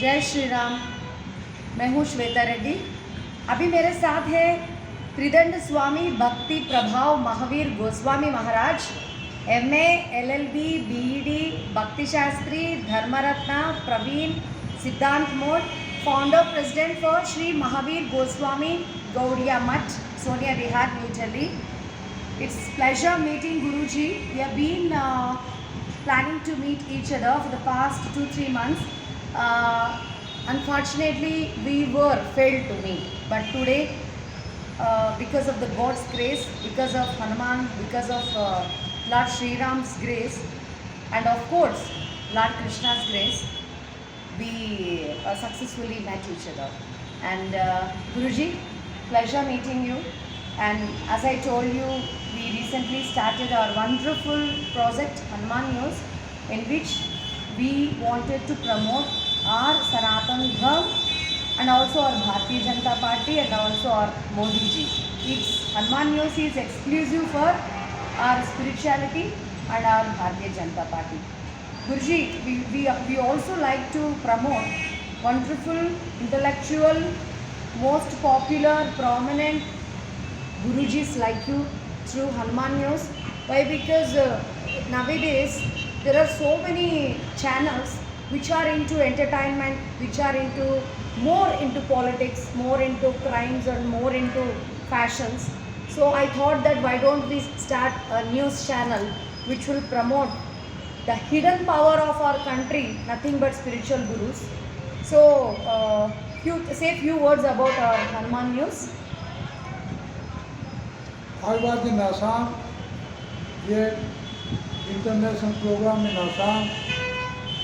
जय श्री राम। मैं हूँ श्वेता रेड्डी। अभी मेरे साथ है त्रिदंड स्वामी भक्ति प्रभाव महावीर गोस्वामी महाराज, MA LLB BED भक्ति Shastri Dharmaratna Praveen Siddhant Mod, founder president for Shri Mahavir Goswami Gaudiya Math, Sonia Vihar, new Delhi. It's pleasure meeting Guruji. We have been planning to meet each other for the past 2-3 months. Unfortunately, we were failed to meet. But today, because of the God's grace, because of Hanuman, because of Lord Sri Ram's grace, and of course Lord Krishna's grace, we successfully met each other. And Guruji, pleasure meeting you. And as I told you, we recently started our wonderful project Hanuman News, in which we wanted to promote our Sanatan Dharma and also our Bharatiya Janata Party and also our Modi ji. It's Hanuman News is exclusive for our spirituality and our Bharatiya Janata Party. Guruji, we also like to promote wonderful, intellectual, most popular, prominent Gurujis like you through Hanuman News. Why? Because nowadays there are so many channels which are into entertainment, which are more into politics, more into crimes, and more into fashions. So I thought that why don't we start a news channel which will promote the hidden power of our country, nothing but spiritual gurus. So say few words about our Hanuman News. I was in Assam, yet international program in Assam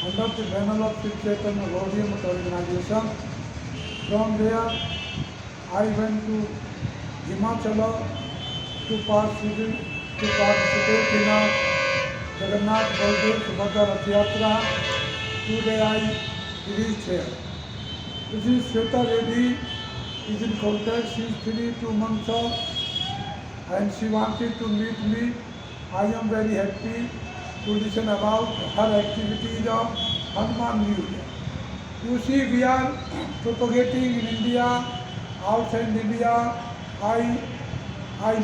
under the banner of Sri Chaitanya Gaudiya Math organization. From there, I went to Himachal to participate in a Jagannath Baldev Subhadra Rath Yatra. Today I reached here. This is Shweta Reddy, is in contact. She is 2 months old, and she wanted to meet me. I am very happy to listen about her activities of Hanuman News. You see, we are propagating in India, outside India. I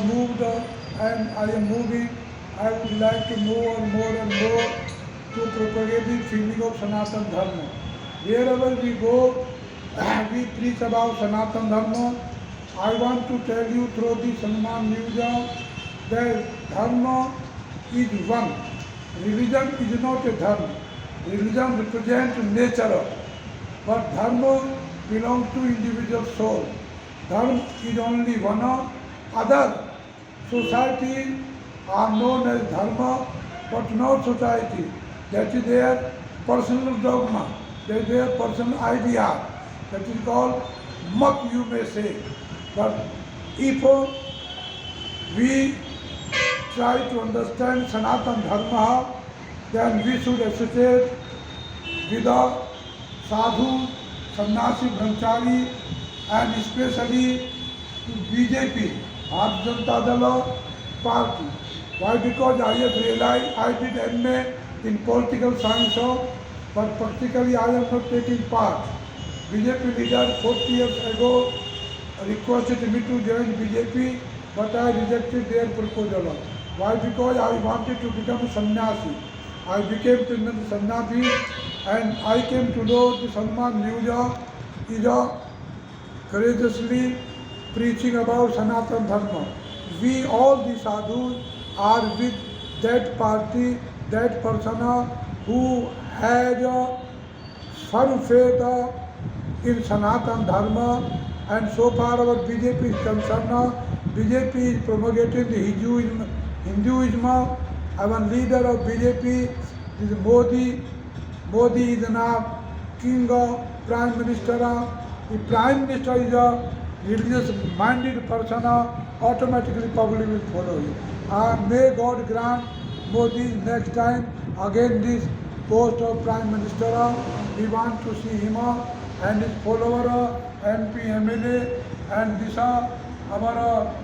moved and I am moving. I would like to more and more to propagate the feeling of Sanatan Dharma. Wherever we go, we preach about Sanatan Dharma. I want to tell you through this Hanuman News that Dharma is one. Religion is not a Dharma. Religion represents nature, but Dharma belongs to individual soul. Dharma is only one. Other societies are known as Dharma, but not society. That is their personal dogma. That is their personal idea. That is called mat, you may say. But if we try to understand Sanatan Dharma, then we should associate with the sadhu, sannyasi, brahmachari, and especially to BJP, Bharatiya Janata Dal Party. Why? Because I have realized I did MA in political science, but practically I am not taking part. BJP leader 40 years ago requested me to join BJP, but I rejected their proposal. Why? Because I wanted to become a sannyasi. I became a sannyasi, and I came to know the Hanuman News is courageously preaching about Sanatan Dharma. We all the sadhus are with that party, that person who has a firm faith in Sanatan Dharma. And so far our BJP is concerned, BJP is promulgating the Hinduism. Our leader of BJP is Modi. Modi is now king of prime minister. The prime minister is a religious-minded person. Automatically public will follow him. May God grant Modi next time again this post of prime minister. We want to see him and his follower, MP, MLA, and this our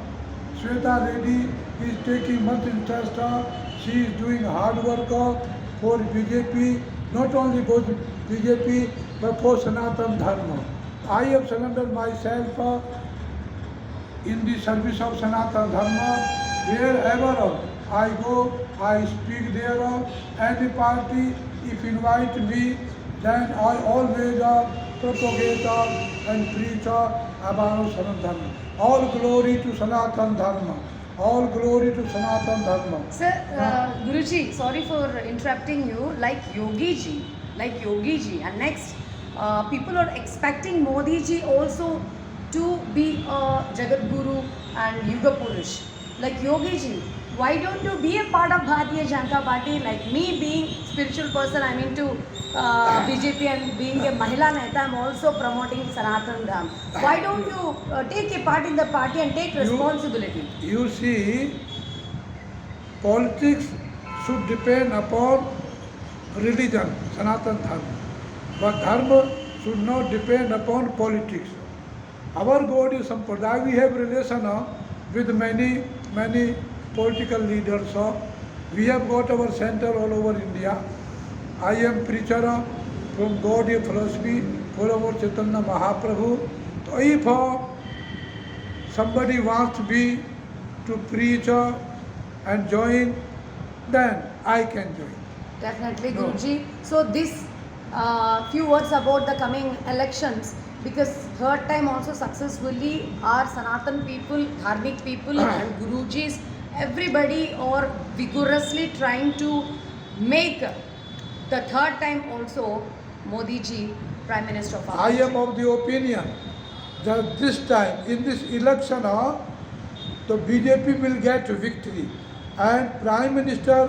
Shweta Reddy is taking much interest. She is doing hard work for BJP, not only for BJP, but for Sanatana Dharma. I have surrendered myself in the service of Sanatana Dharma. Wherever I go, I speak there. Any party, if invite me, then I always propagate and preach about Sanatana Dharma. All glory to Sanatana Dharma. All glory to Sanatana Dharma. Sir, Guruji, sorry for interrupting you. Like Yogi ji, and next, people are expecting Modi ji also to be a Jagat Guru and Yuga Purush. Like Yogi ji, why don't you be a part of Bharatiya Janata Party? Like me being spiritual person, I'm into BJP and being a Mahila Neta, I'm also promoting Sanatan Dham. Why don't you take a part in the party and take responsibility? You see, politics should depend upon religion, Sanatana Dharma. But Dharma should not depend upon politics. Our God is Sampradaya. We have relation with many political leaders. We have got our center all over India. I am preacher from Gaudiya philosophy for our Chaitanya Mahaprabhu. So if somebody wants to preach and join, then I can join. Definitely, No. Guruji. So this few words about the coming elections, because third time also successfully our Sanatan people, Dharmic people and Gurujis, everybody are vigorously trying to make the third time also Modi ji Prime Minister of our I am country. of the opinion that this time, in this election, the BJP will get victory. And Prime Minister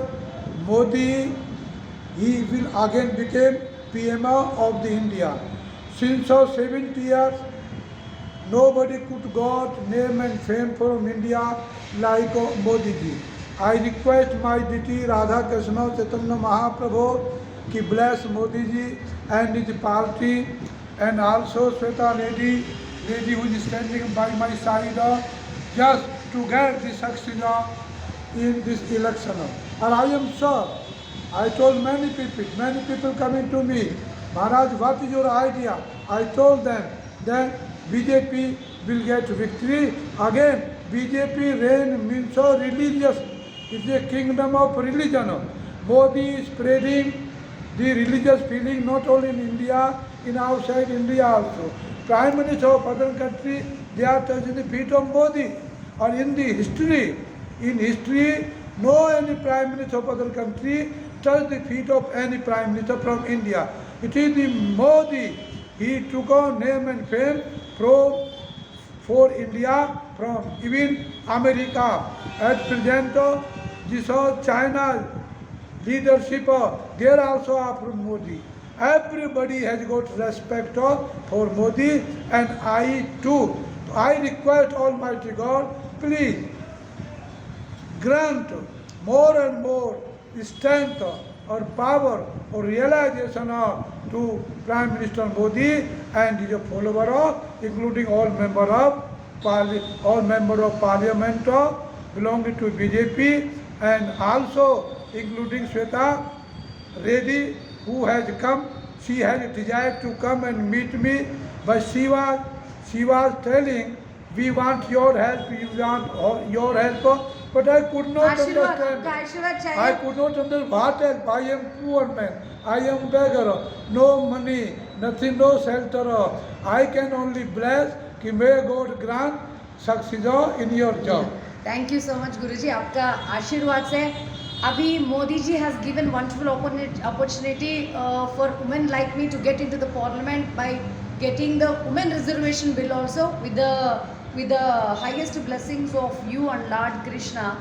Modi, he will again become PM of the India. Since 70 years, nobody could got name and fame from India like Modi ji. I request my deity Radha Krishna Chaitanya Mahaprabhu to bless Modi ji and his party, and also Sweta lady who is standing by my side, just to get the success in this election. And I am sure, I told many people coming to me, Maharaj, what is your idea? I told them, then BJP will get victory. Again, BJP reign means so religious. It's a kingdom of religion. Modi is spreading the religious feeling not only in India, in outside India also. Prime Minister of other country, they are touching the feet of Modi. Or in history, no any Prime Minister of other country touched the feet of any Prime Minister from India. It is the Modi. He took on name and fame for India from even America. At present, this China leadership, they are also are from Modi. Everybody has got respect for Modi, and I too. I request Almighty God, please grant more and more strength or power or realization to Prime Minister Modi and his follower, including all member of parliament belonging to BJP, and also including Sweta Reddy, who has come. She had desired to come and meet me, but she was telling, we want your help, you want your help, but I could not Ashirwad, understand. आपका आशीर्वाद I चाहिए. could not understand what help. I am poor man. I am beggar. No money, nothing, no shelter. I can only bless कि may God grant success in your job. Thank you so much, Guruji. आपका आशीर्वाद से अभी Modi ji has given wonderful opportunity for women like me to get into the parliament by getting the women reservation bill also with the highest blessings of you and Lord Krishna.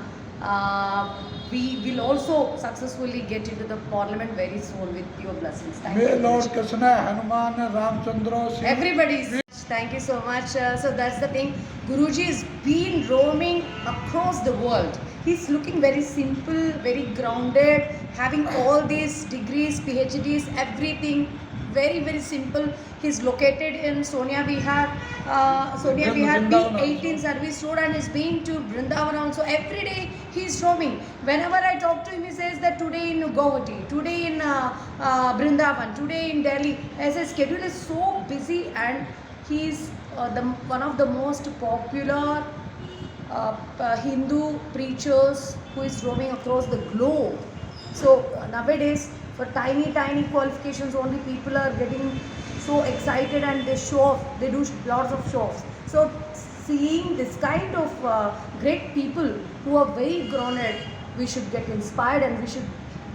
We will also successfully get into the parliament very soon with your blessings. Thank May you. Lord Guruji. Krishna, Hanuman, Ramchandra, Shiva. Everybody. Thank you so much. So that's the thing. Guruji has been roaming across the world. He's looking very simple, very grounded, having all these degrees, PhDs, everything very very simple. He's located in Sonia Vihar. Sonia Vihar Vrindavan B18 also. service road, and is being to Vrindavan also. Every day he's roaming. Whenever I talk to him, he says that today in Guwahati, today in Vrindavan, today in Delhi. As his schedule is so busy, and he's one of the most popular Hindu preachers who is roaming across the globe. So nowadays, for tiny qualifications, only people are getting so excited and they show off. They do lots of show offs. So seeing this kind of great people who are very grounded, we should get inspired and we should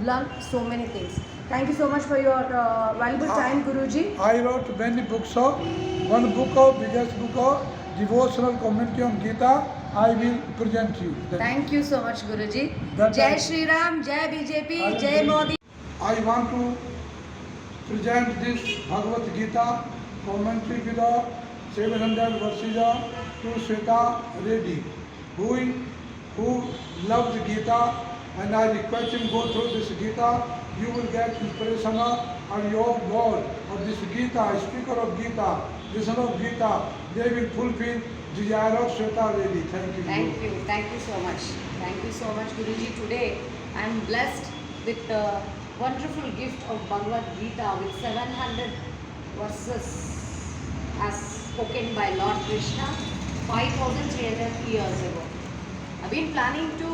learn so many things. Thank you so much for your valuable time, Guruji. I wrote many books. One book of biggest book of devotional commentary on Gita. I will present you. Thank you so much, Guruji. That Jai I- Shri Ram, Jai BJP, I will Jai bring- Modi. I want to present this Bhagavad Gita commentary with the 700 verses to Sweta Reddy, who loves Gita, and I request him go through this Gita. You will get inspiration and your God of this Gita, speaker of Gita, listener of Gita, they will fulfill desire of Sweta Reddy. Thank you. Thank you so much. Thank you so much, Guruji. Today I am blessed with the wonderful gift of Bhagavad Gita with 700 verses as spoken by Lord Krishna 5,300 years ago. I've been planning to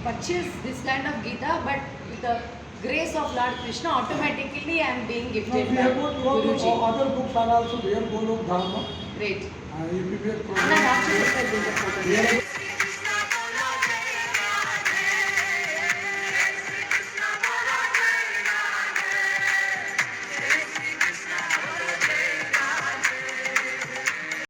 purchase this kind of Gita, but with the grace of Lord Krishna, automatically I am being No, gifted we by have got Guruji. other books are also there, Golok Dharma. Great. If you get Anna, not to look at the photo. Here